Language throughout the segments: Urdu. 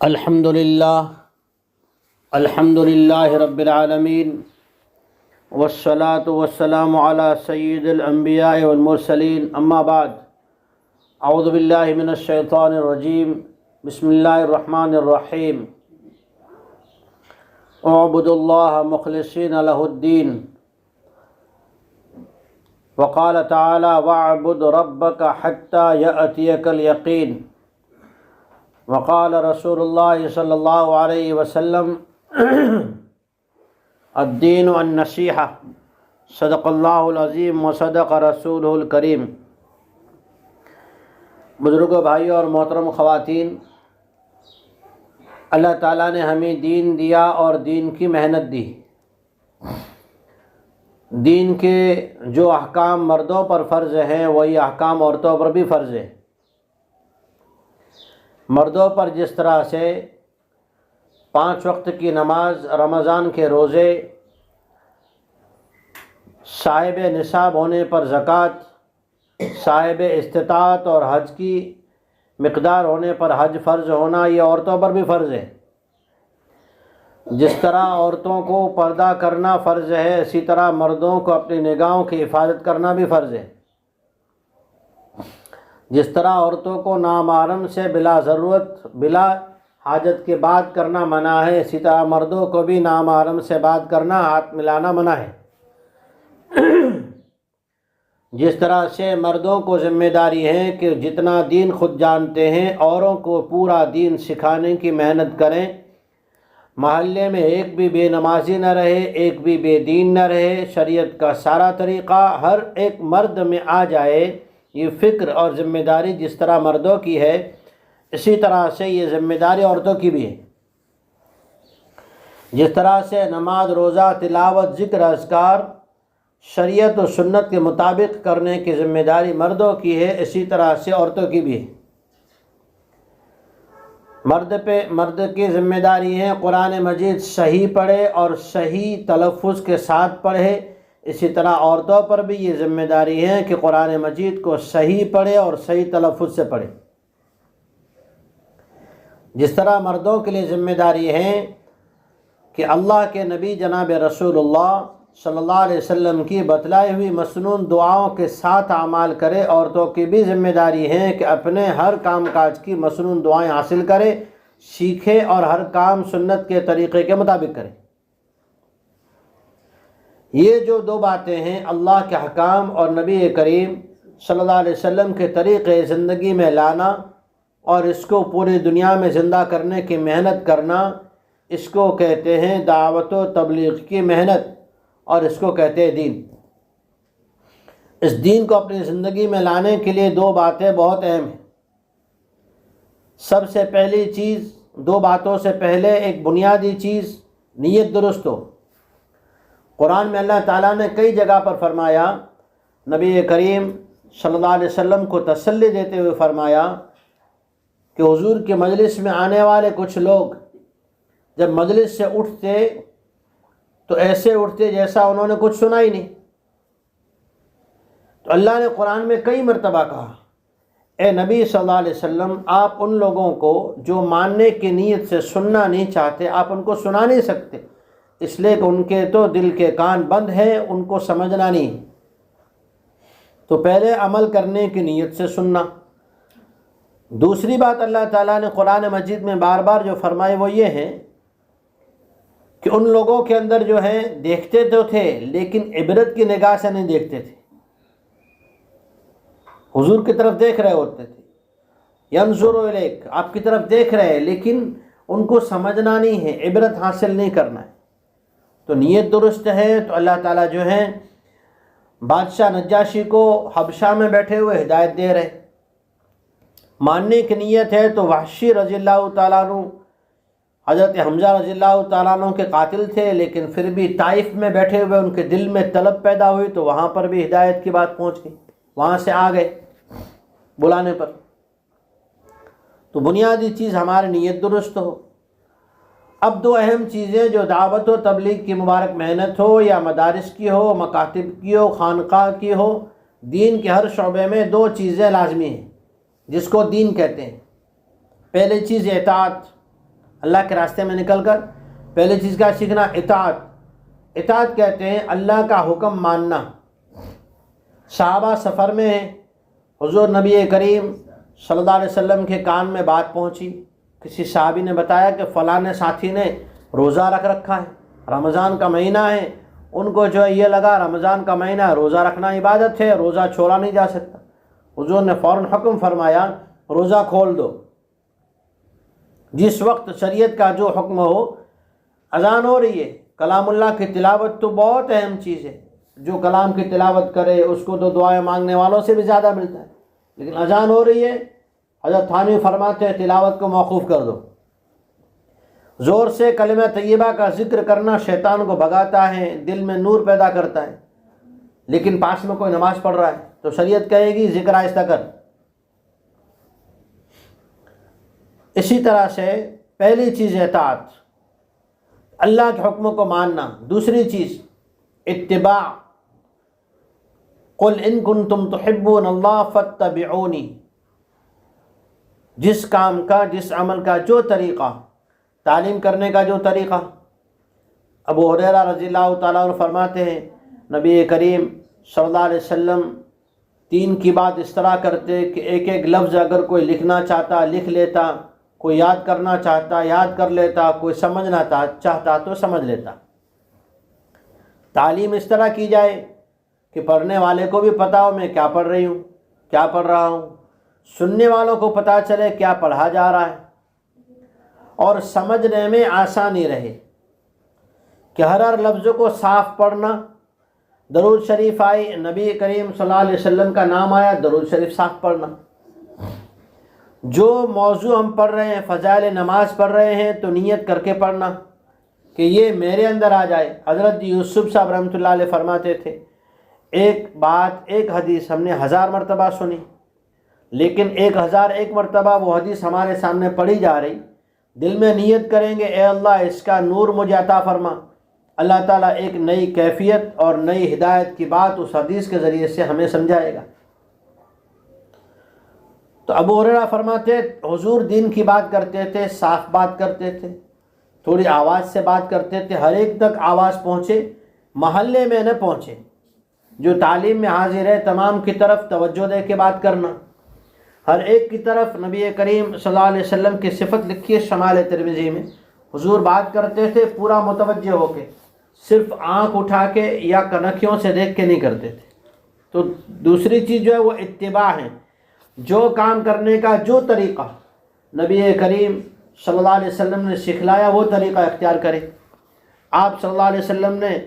الحمد للہ رب العالمین والصلاة والسلام علی سید الانبیاء والمرسلین اما بعد اعوذ باللہ من الشیطان الرجیم بسم اللہ الرحمن الرحیم اعبدوا اللہ مخلصین لہ الدین وقال تعالی واعبد ربک حتی یأتیک الیقین وقال رسول اللہ صلی اللہ علیہ وسلم الدین النصیحہ صدق اللہ العظیم وصدق رسولہ الکریم۔ بزرگوں، بھائیوں اور محترم خواتین، اللہ تعالیٰ نے ہمیں دین دیا اور دین کی محنت دی۔ دین کے جو احکام مردوں پر فرض ہیں وہی احکام عورتوں پر بھی فرض ہیں۔ مردوں پر جس طرح سے 5 وقت کی نماز، رمضان کے روزے، صاحب نصاب ہونے پر زکوٰۃ، صاحب استطاعت اور حج کی مقدار ہونے پر حج فرض ہونا، یہ عورتوں پر بھی فرض ہے۔ جس طرح عورتوں کو پردہ کرنا فرض ہے، اسی طرح مردوں کو اپنی نگاہوں کی حفاظت کرنا بھی فرض ہے۔ جس طرح عورتوں کو نامحرم سے بلا ضرورت، بلا حاجت کے بات کرنا منع ہے، اسی طرح مردوں کو بھی نامحرم سے بات کرنا، ہاتھ ملانا منع ہے۔ جس طرح سے مردوں کو ذمہ داری ہے کہ جتنا دین خود جانتے ہیں اوروں کو پورا دین سکھانے کی محنت کریں، محلے میں ایک بھی بے نمازی نہ رہے، ایک بھی بے دین نہ رہے، شریعت کا سارا طریقہ ہر ایک مرد میں آ جائے۔ یہ فکر اور ذمہ داری جس طرح مردوں کی ہے، اسی طرح سے یہ ذمہ داری عورتوں کی بھی ہے۔ جس طرح سے نماز، روزہ، تلاوت، ذکر، اذکار شریعت و سنت کے مطابق کرنے کی ذمہ داری مردوں کی ہے، اسی طرح سے عورتوں کی بھی ہے۔ مرد کی ذمہ داری ہے قرآن مجید صحیح پڑھے اور صحیح تلفظ کے ساتھ پڑھے، اسی طرح عورتوں پر بھی یہ ذمہ داری ہے کہ قرآن مجید کو صحیح پڑھے اور صحیح تلفظ سے پڑھے۔ جس طرح مردوں کے لیے ذمہ داری ہے کہ اللہ کے نبی جناب رسول اللہ صلی اللہ علیہ وسلم کی بتلائی ہوئی مسنون دعاؤں کے ساتھ اعمال کرے، عورتوں کی بھی ذمہ داری ہے کہ اپنے ہر کام کاج کی مسنون دعائیں حاصل کرے، سیکھے اور ہر کام سنت کے طریقے کے مطابق کرے۔ یہ جو 2 باتیں ہیں، اللہ کے حکام اور نبی کریم صلی اللہ علیہ وسلم کے طریقے زندگی میں لانا اور اس کو پوری دنیا میں زندہ کرنے کی محنت کرنا، اس کو کہتے ہیں دعوت و تبلیغ کی محنت، اور اس کو کہتے ہیں دین۔ اس دین کو اپنی زندگی میں لانے کے لیے 2 باتیں بہت اہم ہیں۔ سب سے پہلی چیز، 2 باتوں سے پہلے ایک بنیادی چیز، نیت درست ہو۔ قرآن میں اللہ تعالیٰ نے کئی جگہ پر فرمایا، نبی کریم صلی اللہ علیہ وسلم کو تسلی دیتے ہوئے فرمایا کہ حضور کے مجلس میں آنے والے کچھ لوگ جب مجلس سے اٹھتے تو ایسے اٹھتے جیسا انہوں نے کچھ سنا ہی نہیں۔ تو اللہ نے قرآن میں کئی مرتبہ کہا، اے نبی صلی اللہ علیہ وسلم، آپ ان لوگوں کو جو ماننے کی نیت سے سننا نہیں چاہتے، آپ ان کو سنا نہیں سکتے، اس لیے کہ ان کے تو دل کے کان بند ہیں، ان کو سمجھنا نہیں۔ تو پہلے عمل کرنے کی نیت سے سننا۔ دوسری بات اللہ تعالیٰ نے قرآن مجید میں بار بار جو فرمائی وہ یہ ہے کہ ان لوگوں کے اندر جو ہے دیکھتے تو تھے لیکن عبرت کی نگاہ سے نہیں دیکھتے تھے۔ حضور کی طرف دیکھ رہے ہوتے تھے، ینظر الیک، آپ کی طرف دیکھ رہے ہیں، لیکن ان کو سمجھنا نہیں ہے، عبرت حاصل نہیں کرنا ہے۔ تو نیت درست ہے تو اللہ تعالیٰ جو ہے بادشاہ نجاشی کو حبشہ میں بیٹھے ہوئے ہدایت دے رہے۔ ماننے کی نیت ہے تو وحشی رضی اللہ تعالیٰ عنہ، حضرت حمزہ رضی اللہ تعالیٰ عنہ کے قاتل تھے، لیکن پھر بھی طائف میں بیٹھے ہوئے ان کے دل میں طلب پیدا ہوئی تو وہاں پر بھی ہدایت کی بات پہنچ گئی، وہاں سے آ گئے بلانے پر۔ تو بنیادی چیز ہماری نیت درست ہو۔ اب 2 اہم چیزیں جو دعوت و تبلیغ کی مبارک محنت ہو، یا مدارس کی ہو، مکاتب کی ہو، خانقاہ کی ہو، دین کے ہر شعبے میں 2 چیزیں لازمی ہیں جس کو دین کہتے ہیں۔ پہلی چیز اطاعت، اللہ کے راستے میں نکل کر پہلی چیز کیا سیکھنا؟ اطاعت۔ اطاعت کہتے ہیں اللہ کا حکم ماننا۔ صحابہ سفر میں ہیں، حضور نبی کریم صلی اللہ علیہ وسلم کے کان میں بات پہنچی، کسی صحابی نے بتایا کہ فلاں ساتھی نے روزہ رکھ رکھا ہے، رمضان کا مہینہ ہے، ان کو جو ہے یہ لگا رمضان کا مہینہ ہے، روزہ رکھنا عبادت ہے، روزہ چھوڑا نہیں جا سکتا۔ حضور نے فوراً حکم فرمایا روزہ کھول دو۔ جس وقت شریعت کا جو حکم ہو، اذان ہو رہی ہے، کلام اللہ کی تلاوت تو بہت اہم چیز ہے، جو کلام کی تلاوت کرے اس کو تو دعائیں مانگنے والوں سے بھی زیادہ ملتا ہے، لیکن اذان ہو رہی ہے، حضرت تھانوی فرماتے ہیں تلاوت کو موقوف کر دو۔ زور سے کلمہ طیبہ کا ذکر کرنا شیطان کو بھگاتا ہے، دل میں نور پیدا کرتا ہے، لیکن پاس میں کوئی نماز پڑھ رہا ہے تو شریعت کہے گی ذکر آہستہ کر۔ اسی طرح سے پہلی چیز اطاعت، اللہ کے حکم کو ماننا۔ دوسری چیز اتباع، قل ان کنتم تحبون اللہ فاتبعونی۔ جس کام کا، جس عمل کا جو طریقہ، تعلیم کرنے کا جو طریقہ، ابو ہریرہ رضی اللہ تعالیٰ عنہ فرماتے ہیں نبی کریم صلی اللہ علیہ وسلم 3 کی بات اس طرح کرتے کہ ایک ایک لفظ اگر کوئی لکھنا چاہتا لکھ لیتا، کوئی یاد کرنا چاہتا یاد کر لیتا، کوئی سمجھنا چاہتا تو سمجھ لیتا۔ تعلیم اس طرح کی جائے کہ پڑھنے والے کو بھی پتہ ہو میں کیا پڑھ رہی ہوں، کیا پڑھ رہا ہوں، سننے والوں کو پتہ چلے کیا پڑھا جا رہا ہے، اور سمجھنے میں آسانی رہے کہ ہر لفظ کو صاف پڑھنا۔ درود شریف آئی، نبی کریم صلی اللہ علیہ وسلم کا نام آیا، درود شریف صاف پڑھنا۔ جو موضوع ہم پڑھ رہے ہیں، فضائل نماز پڑھ رہے ہیں تو نیت کر کے پڑھنا کہ یہ میرے اندر آ جائے۔ حضرت یوسف صاحب رحمۃ اللہ علیہ فرماتے تھے ایک بات، ایک حدیث ہم نے 1000 مرتبہ سنی، لیکن 1001 مرتبہ وہ حدیث ہمارے سامنے پڑھی جا رہی، دل میں نیت کریں گے اے اللہ اس کا نور مجھے عطا فرما، اللہ تعالیٰ ایک نئی کیفیت اور نئی ہدایت کی بات اس حدیث کے ذریعے سے ہمیں سمجھائے گا۔ تو ابو ہریرہ فرماتے حضور دین کی بات کرتے تھے، صاف بات کرتے تھے، تھوڑی آواز سے بات کرتے تھے، ہر ایک تک آواز پہنچے، محلے میں نہ پہنچے۔ جو تعلیم میں حاضر ہے تمام کی طرف توجہ دے کے بات کرنا، ہر ایک کی طرف۔ نبی کریم صلی اللہ علیہ وسلم کی صفت لکھی ہے شمال ترمذی میں، حضور بات کرتے تھے پورا متوجہ ہو کے، صرف آنکھ اٹھا کے یا کنکھیوں سے دیکھ کے نہیں کرتے تھے۔ تو دوسری چیز جو ہے وہ اتباع ہے، جو کام کرنے کا جو طریقہ نبی کریم صلی اللہ علیہ وسلم نے سکھلایا وہ طریقہ اختیار کرے۔ آپ صلی اللہ علیہ وسلم نے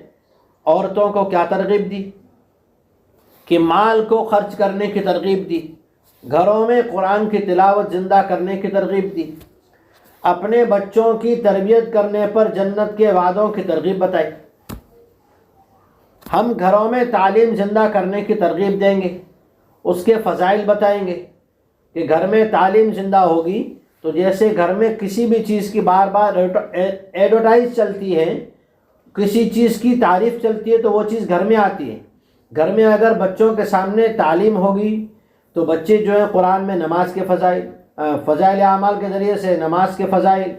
عورتوں کو کیا ترغیب دی کہ مال کو خرچ کرنے کی ترغیب دی، گھروں میں قرآن کی تلاوت زندہ کرنے کی ترغیب دی، اپنے بچوں کی تربیت کرنے پر جنت کے وعدوں کی ترغیب بتائی۔ ہم گھروں میں تعلیم زندہ کرنے کی ترغیب دیں گے، اس کے فضائل بتائیں گے کہ گھر میں تعلیم زندہ ہوگی تو جیسے گھر میں کسی بھی چیز کی بار بار ایڈورٹائز چلتی ہے، کسی چیز کی تعریف چلتی ہے تو وہ چیز گھر میں آتی ہے۔ گھر میں اگر بچوں کے سامنے تعلیم ہوگی تو بچے جو ہیں قرآن میں نماز کے فضائل اعمال کے ذریعے سے نماز کے فضائل،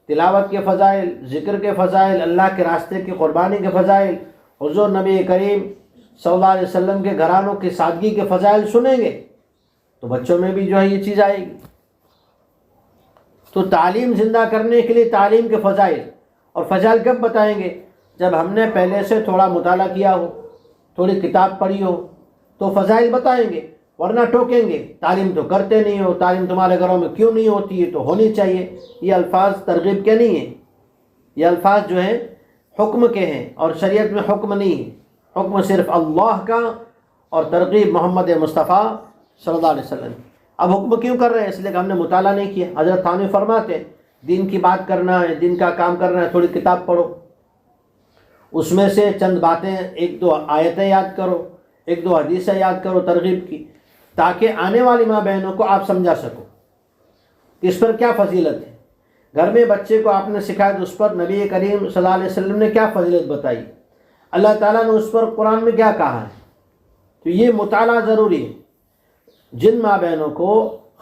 تلاوت کے فضائل، ذکر کے فضائل، اللہ کے راستے کی قربانی کے فضائل، حضور نبی کریم صلی اللہ علیہ وسلم کے گھرانوں کی سادگی کے فضائل سنیں گے تو بچوں میں بھی جو ہے یہ چیز آئے گی۔ تو تعلیم زندہ کرنے کے لیے تعلیم کے فضائل، اور فضائل کب بتائیں گے؟ جب ہم نے پہلے سے تھوڑا مطالعہ کیا ہو، تھوڑی کتاب پڑھی ہو تو فضائل بتائیں گے، ورنہ ٹوکیں گے تعلیم تو کرتے نہیں ہو، تعلیم تمہارے گھروں میں کیوں نہیں ہوتی ہے، تو ہونی چاہیے۔ یہ الفاظ ترغیب کے نہیں ہیں، یہ الفاظ جو ہیں حکم کے ہیں، اور شریعت میں حکم نہیں ہے، حکم صرف اللہ کا اور ترغیب محمد مصطفیٰ صلی اللہ علیہ وسلم۔ اب حکم کیوں کر رہے ہیں؟ اس لیے کہ ہم نے مطالعہ نہیں کیا۔ حضرت تھانوی فرماتے ہیں دین کی بات کرنا ہے، دین کا کام کرنا ہے، تھوڑی کتاب پڑھو، اس میں سے چند باتیں، 1-2 آیتیں یاد کرو، 1-2 حدیثیں یاد کرو ترغیب کی، تاکہ آنے والی ماں بہنوں کو آپ سمجھا سکو کہ اس پر کیا فضیلت ہے۔ گھر میں بچے کو آپ نے سکھایا تو اس پر نبی کریم صلی اللہ علیہ وسلم نے کیا فضیلت بتائی، اللہ تعالیٰ نے اس پر قرآن میں کیا کہا ہے۔ تو یہ مطالعہ ضروری ہے۔ جن ماں بہنوں کو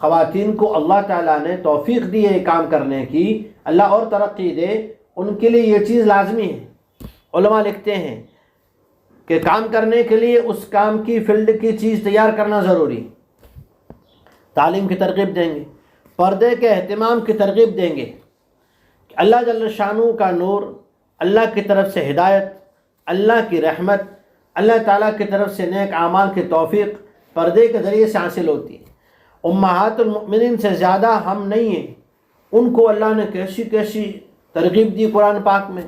خواتین کو اللہ تعالیٰ نے توفیق دی ہے کام کرنے کی، اللہ اور ترقی دے، ان کے لیے یہ چیز لازمی ہے۔ علماء لکھتے ہیں کہ کام کرنے کے لیے اس کام کی فیلڈ کی چیز تیار کرنا ضروری، تعلیم کی ترغیب دیں گے، پردے کے اہتمام کی ترغیب دیں گے، اللہ جل شانہ کا نور، اللہ کی طرف سے ہدایت، اللہ کی رحمت، اللہ تعالیٰ کی طرف سے نیک اعمال کی توفیق پردے کے ذریعے سے حاصل ہوتی ہے۔ امہات المؤمنین سے زیادہ ہم نہیں ہیں، ان کو اللہ نے کیسی کیسی ترغیب دی قرآن پاک میں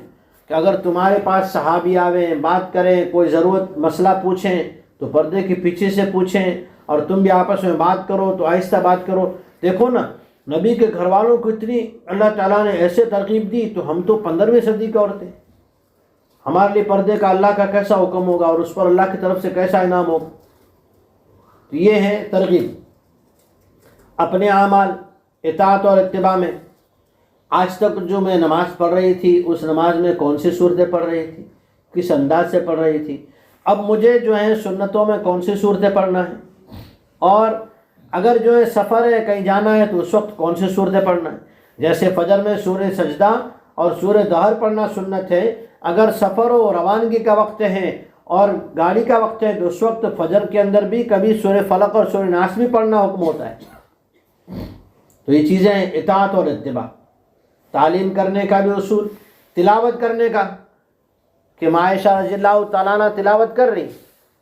کہ اگر تمہارے پاس صحابی آویں، بات کریں، کوئی ضرورت مسئلہ پوچھیں تو پردے کے پیچھے سے پوچھیں، اور تم بھی آپس میں بات کرو تو آہستہ بات کرو۔ دیکھو نا، نبی کے گھر والوں کو اتنی اللہ تعالیٰ نے ایسے ترغیب دی، تو ہم تو 15ویں صدی کے عورتیں، ہمارے لیے پردے کا اللہ کا کیسا حکم ہوگا اور اس پر اللہ کی طرف سے کیسا انعام ہوگا۔ تو یہ ہے ترغیب اپنے اعمال، اطاعت اور اتباع میں۔ آج تک جو میں نماز پڑھ رہی تھی، اس نماز میں کون سی صورتیں پڑھ رہی تھی، کس انداز سے پڑھ رہی تھی، اب مجھے جو ہے سنتوں میں کون سی صورتیں پڑھنا ہے، اور اگر جو ہے سفر ہے، کہیں جانا ہے، تو اس وقت کون سی صورتیں پڑھنا ہے۔ جیسے فجر میں سورہ سجدہ اور سورہ دہر پڑھنا سنت ہے، اگر سفر و روانگی کا وقت ہے اور گاڑی کا وقت ہے تو اس وقت فجر کے اندر بھی کبھی سورہ فلق اور سورہ ناس بھی پڑھنا حکم ہوتا ہے۔ تو یہ چیزیں ہیں اطاعت اور اتباع۔ تعلیم کرنے کا بھی اصول، تلاوت کرنے کا، کہ عائشہ رضی اللہ تعالیٰ عنہ تلاوت کر رہی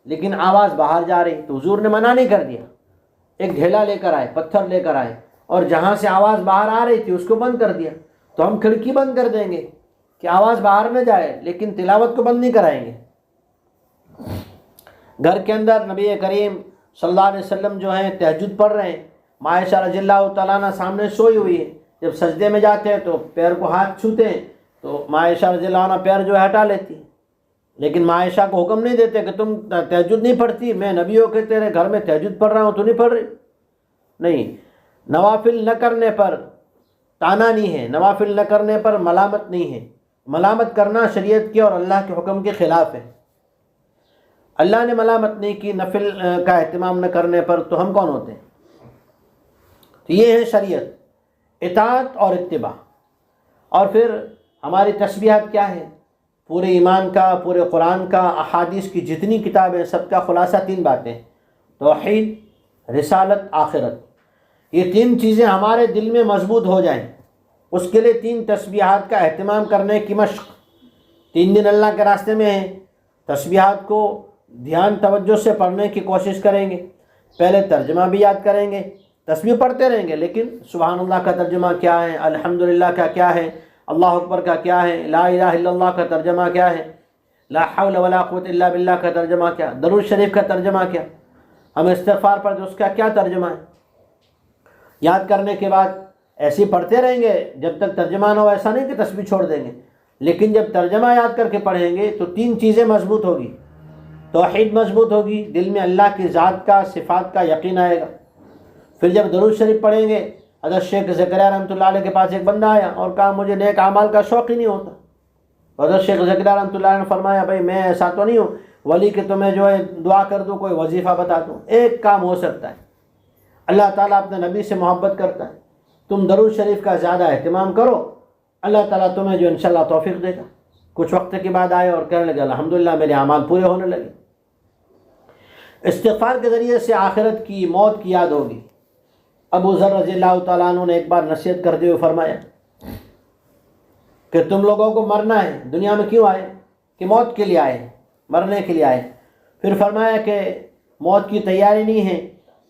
لیکن آواز باہر جا رہی، تو حضور نے منع نہیں کر دیا، ایک ڈھیلا لے کر آئے، پتھر لے کر آئے، اور جہاں سے آواز باہر آ رہی تھی اس کو بند کر دیا۔ تو ہم کھڑکی بند کر دیں گے کہ آواز باہر نہ جائے، لیکن تلاوت کو بند نہیں کرائیں گے۔ گھر کے اندر نبی کریم صلی اللہ علیہ وسلم جو ہیں تہجد پڑھ رہے ہیں، عائشہ رضی اللہ تعالیٰ عنہ سامنے سوئی ہوئی ہے، جب سجدے میں جاتے ہیں تو پیر کو ہاتھ چھوتے ہیں تو عائشہ رضی اللہ عنہ پیر جو ہے ہٹا لیتی ہے، لیکن عائشہ کو حکم نہیں دیتے کہ تم تہجد نہیں پڑھتی، میں نبیوں کے تیرے گھر میں تہجد پڑھ رہا ہوں، تو نہیں پڑھ رہی؟ نہیں، نوافل نہ کرنے پر تانا نہیں ہے، نوافل نہ کرنے پر ملامت نہیں ہے۔ ملامت کرنا شریعت کے اور اللہ کے حکم کے خلاف ہے۔ اللہ نے ملامت نہیں کی نفل کا اہتمام نہ کرنے پر، تو ہم کون ہوتے ہیں؟ تو یہ ہے شریعت، اطاعت اور اتباع۔ اور پھر ہماری تسبیحات کیا ہے؟ پورے ایمان کا، پورے قرآن کا، احادیث کی جتنی کتابیں، سب کا خلاصہ 3 باتیں: توحید، رسالت، آخرت۔ یہ 3 چیزیں ہمارے دل میں مضبوط ہو جائیں، اس کے لیے 3 تسبیحات کا اہتمام کرنے کی مشق۔ 3 دن اللہ کے راستے میں ہیں، تسبیحات کو دھیان توجہ سے پڑھنے کی کوشش کریں گے۔ پہلے ترجمہ بھی یاد کریں گے، تسبیح پڑھتے رہیں گے، لیکن سبحان اللہ کا ترجمہ کیا ہے، الحمدللہ کا کیا ہے، اللہ اکبر کا کیا ہے، لا الہ الا اللہ کا ترجمہ کیا ہے، لا حول ولا قوت الا باللہ کا ترجمہ کیا، درود شریف کا ترجمہ کیا، ہم استغفار پڑھتے اس کا کیا ترجمہ ہے۔ یاد کرنے کے بعد ایسے ہی پڑھتے رہیں گے جب تک ترجمہ نہ ہو، ایسا نہیں کہ تسبیح چھوڑ دیں گے، لیکن جب ترجمہ یاد کر کے پڑھیں گے تو 3 چیزیں مضبوط ہوگی۔ توحید مضبوط ہوگی، دل میں اللہ کی ذات کا، صفات کا یقین آئے گا۔ پھر جب درود شریف پڑھیں گے، حضرت شیخ زکریا رحمۃ اللہ علیہ کے پاس ایک بندہ آیا اور کہا مجھے نیک اعمال کا شوق ہی نہیں ہوتا۔ حضرت شیخ زکریا رحمۃ اللہ علیہ نے فرمایا بھائی میں ایسا تو نہیں ہوں ولی کہ تمہیں جو ہے دعا کر دوں، کوئی وظیفہ بتا دوں۔ ایک کام ہو سکتا ہے، اللہ تعالیٰ اپنے نبی سے محبت کرتا ہے، تم درود شریف کا زیادہ اہتمام کرو، اللہ تعالیٰ تمہیں جو انشاءاللہ توفیق دے گا۔ کچھ وقت کے بعد آئے اور کہنے لگے الحمدللہ میرے اعمال پورے ہونے لگے۔ استغفار کے ذریعے سے آخرت کی، موت کی یاد ہوگی۔ ابو ذر رضی اللہ تعالیٰ عنہ نے ایک بار نصیحت کرتے ہوئے فرمایا کہ تم لوگوں کو مرنا ہے، دنیا میں کیوں آئے؟ کہ موت کے لیے آئے، مرنے کے لیے آئے۔ پھر فرمایا کہ موت کی تیاری نہیں ہے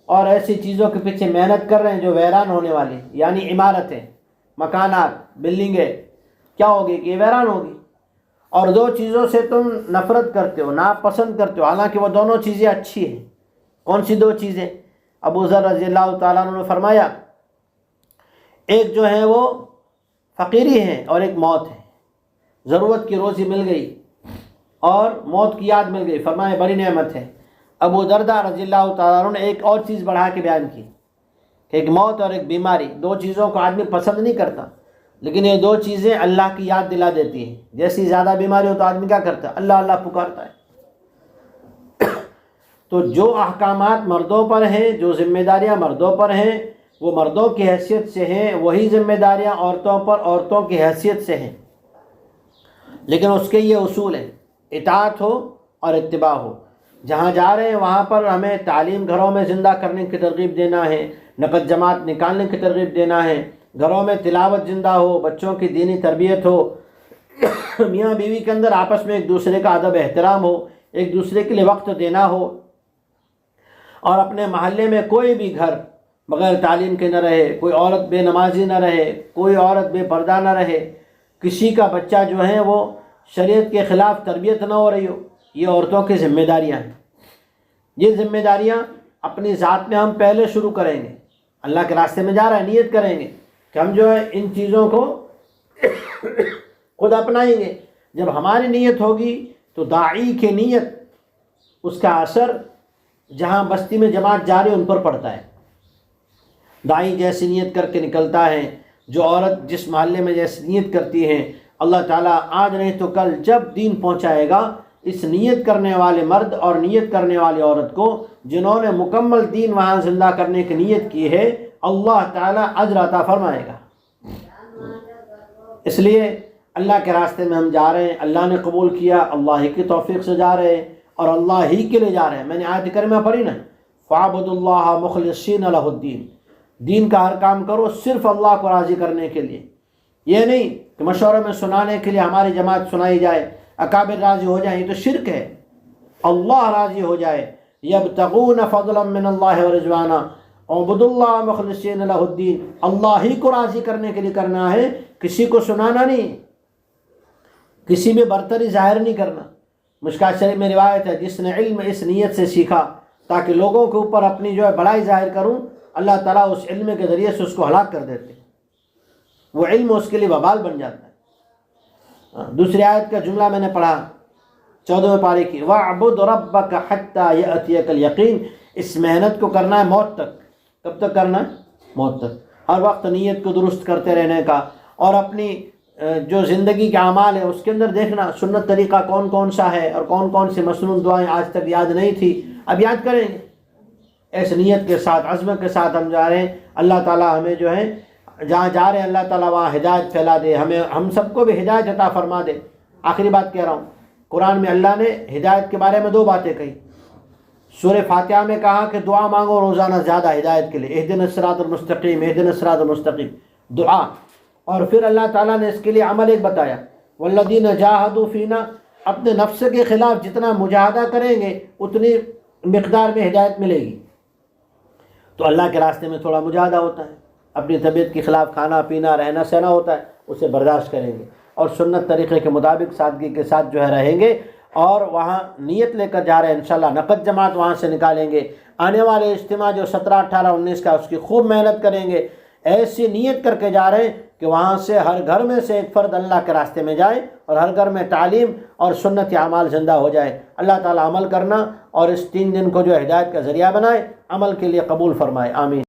اور ایسی چیزوں کے پیچھے محنت کر رہے ہیں جو ویران ہونے والی، یعنی عمارتیں، مکانات، بلڈنگیں کیا ہوگی کہ یہ ویران ہوگی۔ اور 2 چیزوں سے تم نفرت کرتے ہو، ناپسند کرتے ہو، حالانکہ وہ دونوں چیزیں اچھی ہیں۔ کون سی 2 چیزیں؟ ابو ذر رضی اللہ تعالیٰ عنہ نے فرمایا ایک جو ہے وہ فقیری ہے اور ایک موت ہے۔ ضرورت کی روزی مل گئی اور موت کی یاد مل گئی، فرمایا بڑی نعمت ہے۔ ابو درداء رضی اللہ تعالیٰ عنہ نے ایک اور چیز بڑھا کے بیان کی کہ ایک موت اور ایک بیماری، 2 چیزوں کو آدمی پسند نہیں کرتا، لیکن یہ 2 چیزیں اللہ کی یاد دلا دیتی ہیں۔ جیسی زیادہ بیماری ہو تو آدمی کیا کرتا ہے؟ اللہ اللہ پکارتا ہے۔ تو جو احکامات مردوں پر ہیں، جو ذمہ داریاں مردوں پر ہیں، وہ مردوں کی حیثیت سے ہیں، وہی ذمہ داریاں عورتوں پر عورتوں کی حیثیت سے ہیں، لیکن اس کے یہ اصول ہیں، اطاعت ہو اور اتباع ہو۔ جہاں جا رہے ہیں وہاں پر ہمیں تعلیم گھروں میں زندہ کرنے کی ترغیب دینا ہے، نقد جماعت نکالنے کی ترغیب دینا ہے، گھروں میں تلاوت زندہ ہو، بچوں کی دینی تربیت ہو، میاں بیوی کے اندر آپس میں ایک دوسرے کا ادب احترام ہو، ایک دوسرے کے لیے وقت دینا ہو، اور اپنے محلے میں کوئی بھی گھر بغیر تعلیم کے نہ رہے، کوئی عورت بے نمازی نہ رہے، کوئی عورت بے پردہ نہ رہے، کسی کا بچہ جو ہے وہ شریعت کے خلاف تربیت نہ ہو رہی ہو۔ یہ عورتوں کی ذمہ داریاں ہیں۔ یہ ذمہ داریاں اپنی ذات میں ہم پہلے شروع کریں گے۔ اللہ کے راستے میں جا رہا ہے، نیت کریں گے کہ ہم جو ہے ان چیزوں کو خود اپنائیں گے۔ جب ہماری نیت ہوگی تو داعی کی نیت، اس کا اثر جہاں بستی میں جماعت جاری ان پر پڑتا ہے۔ داعی جیسی نیت کر کے نکلتا ہے، جو عورت جس محلے میں جیسی نیت کرتی ہے، اللہ تعالیٰ آج نہیں تو کل جب دین پہنچائے گا، اس نیت کرنے والے مرد اور نیت کرنے والی عورت کو، جنہوں نے مکمل دین وہاں زندہ کرنے کی نیت کی ہے، اللہ تعالیٰ اجر عطا فرمائے گا۔ اس لیے اللہ کے راستے میں ہم جا رہے ہیں، اللہ نے قبول کیا، اللہ ہی کی توفیق سے جا رہے ہیں اور اللہ ہی کے لیے جا رہے ہیں۔ میں نے آیت کریمہ پڑھی نا، فَاعْبُدُوا اللَّهَ مُخْلِصِينَ لَهُ الدِّينَ، دین کا ہر کام کرو صرف اللہ کو راضی کرنے کے لیے۔ یہ نہیں کہ مشورے میں سنانے کے لیے ہماری جماعت سنائی جائے، اکابر راضی ہو جائیں، یہ تو شرک ہے۔ اللہ راضی ہو جائے، یبتغون فضلا من اللہ ورضوانا، اعبدوا اللہ مخلصین لہ الدین، اللہ ہی کو راضی کرنے کے لیے کرنا ہے، کسی کو سنانا نہیں، کسی میں برتری ظاہر نہیں کرنا۔ مشکات شریف میں روایت ہے، جس نے علم اس نیت سے سیکھا تاکہ لوگوں کے اوپر اپنی جو ہے بڑائی ظاہر کروں، اللہ تعالیٰ اس علم کے ذریعے سے اس کو ہلاک کر دیتے ہیں، وہ علم اس کے لیے وبال بن جاتا ہے۔ دوسری آیت کا جملہ میں نے پڑھا 14ویں پارے کی، وَاعْبُدْ رَبَّكَ حَتَّى يَأْتِيَكَ الْيَقِينُ، اس محنت کو کرنا ہے موت تک۔ کب تک کرنا ہے؟ موت تک۔ ہر وقت نیت کو درست کرتے رہنے کا، اور اپنی جو زندگی کے اعمال ہے اس کے اندر دیکھنا سنت طریقہ کون کون سا ہے، اور کون کون سی مسنون دعائیں آج تک یاد نہیں تھی، اب یاد کریں گے۔ ایس نیت کے ساتھ، عزم کے ساتھ ہم جا رہے ہیں۔ اللہ تعالیٰ ہمیں جو ہے جہاں جا رہے ہیں اللہ تعالیٰ وہاں ہدایت پھیلا دے، ہم سب کو بھی ہدایت عطا فرما دے۔ آخری بات کہہ رہا ہوں، قرآن میں اللہ نے ہدایت کے بارے میں 2 باتیں کہی۔ سورہ فاتحہ میں کہا کہ دعا مانگو روزانہ زیادہ ہدایت کے لیے، اہدنا الصراط المستقیم، اہدنا الصراط المستقیم، دعا۔ اور پھر اللہ تعالیٰ نے اس کے لیے عمل ایک بتایا، والذین جاہدوا فینا، اپنے نفس کے خلاف جتنا مجاہدہ کریں گے اتنی مقدار میں ہدایت ملے گی۔ تو اللہ کے راستے میں تھوڑا مجاہدہ ہوتا ہے، اپنی طبیعت کے خلاف کھانا پینا رہنا سہنا ہوتا ہے، اسے برداشت کریں گے، اور سنت طریقے کے مطابق سادگی کے ساتھ جو ہے رہیں گے، اور وہاں نیت لے کر جا رہے ہیں انشاءاللہ نقد جماعت وہاں سے نکالیں گے۔ آنے والے اجتماع جو 17، 18، 19 کا، اس کی خوب محنت کریں گے، ایسی نیت کر کے جا رہے ہیں کہ وہاں سے ہر گھر میں سے ایک فرد اللہ کے راستے میں جائے، اور ہر گھر میں تعلیم اور سنت اعمال زندہ ہو جائے۔ اللہ تعالیٰ عمل کرنا اور اس 3 دن کو جو ہدایت کا ذریعہ بنائے، عمل کے لیے قبول فرمائے، آمین۔